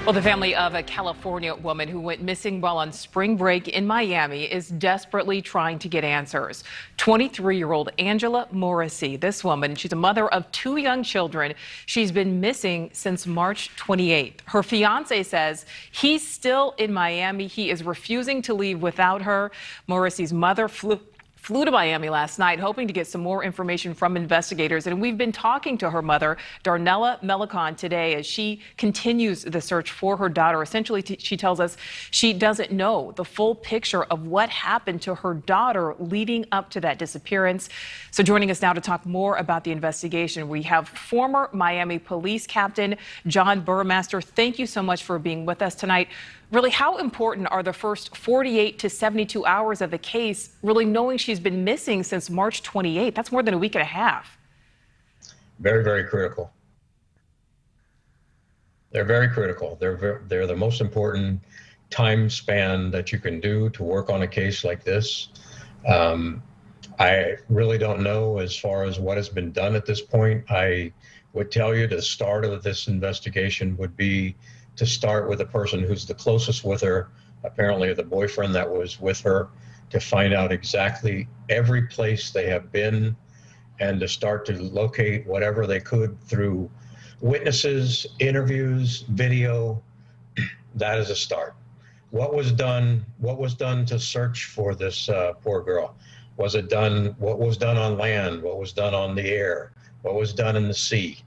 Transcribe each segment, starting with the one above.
Well, the family of a California woman who went missing while on spring break in Miami is desperately trying to get answers. 23-year-old Angela Morrissey, this woman, she's a mother of 2 young children. She's been missing since March 28th. Her fiance says he's still in Miami. He is refusing to leave without her. Morrissey's mother flew to Miami last night, hoping to get some more information from investigators. And we've been talking to her mother, Darnella Melicon, today as she continues the search for her daughter. Essentially, she tells us she doesn't know the full picture of what happened to her daughter leading up to that disappearance. So joining us now to talk more about the investigation, we have former Miami Police Captain John Burmaster. Thank you so much for being with us tonight. Really, how important are the first 48 to 72 hours of the case, really knowing she's been missing since March 28th? That's more than a week and a half. Very, very critical. They're very critical. They're the most important time span that you can do to work on a case like this. I really don't know as far as what has been done at this point. I would tell you the start of this investigation would be to start with the person who's the closest with her, apparently the boyfriend that was with her, to find out exactly every place they have been and to start to locate whatever they could through witnesses, interviews, video. That is a start. What was done to search for this poor girl? What was done on land? What was done on the air? What was done in the sea?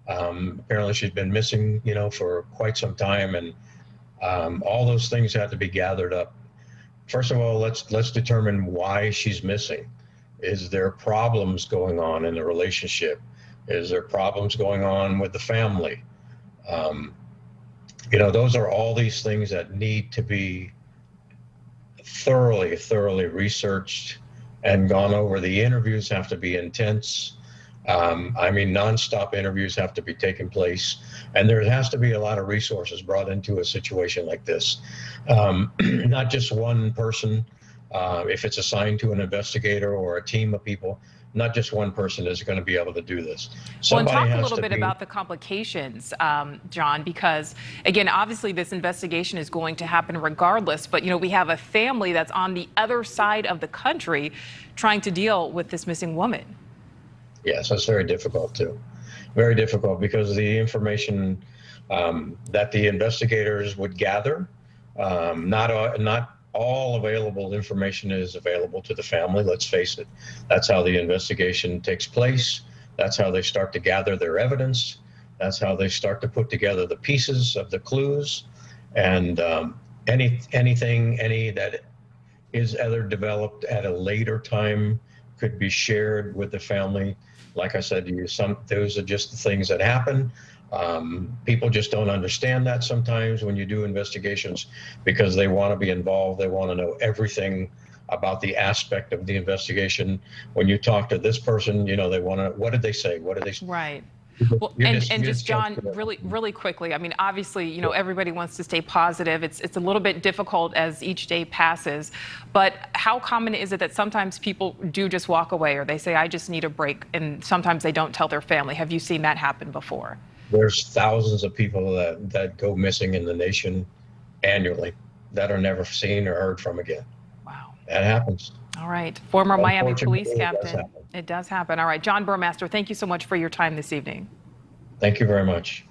Apparently she's been missing, for quite some time, and all those things have to be gathered up. First of all, let's determine why she's missing. Is there problems going on in the relationship? Is there problems going on with the family? Those are all these things that need to be thoroughly researched and gone over. The interviews have to be intense. Nonstop interviews have to be taking place, and there has to be a lot of resources brought into a situation like this. Not just one person, if it's assigned to an investigator or a team of people, not just one person is going to be able to do this. Well, and talk a little bit about the complications, John, because, again, obviously this investigation is going to happen regardless, but, we have a family that's on the other side of the country trying to deal with this missing woman. Yes, that's very difficult too. Very difficult because the information that the investigators would gather, not all available information is available to the family. Let's face it. That's how the investigation takes place. That's how they start to gather their evidence. That's how they start to put together the pieces of the clues, and anything that is either developed at a later time could be shared with the family. Like I said to you, those are just the things that happen. People just don't understand that sometimes when you do investigations, because they want to be involved. They want to know everything about the aspect of the investigation. When you talk to this person, they want to, what did they say? What did they? Right. Well, just John, really quickly, obviously, everybody wants to stay positive. It's a little bit difficult as each day passes, but how common is it that sometimes people do just walk away, or they say, I just need a break, and sometimes they don't tell their family? Have you seen that happen before? There's thousands of people that go missing in the nation annually that are never seen or heard from again. Wow. That happens. All right. Former Miami Police Captain. It does happen. All right. John Burmaster, thank you so much for your time this evening. Thank you very much.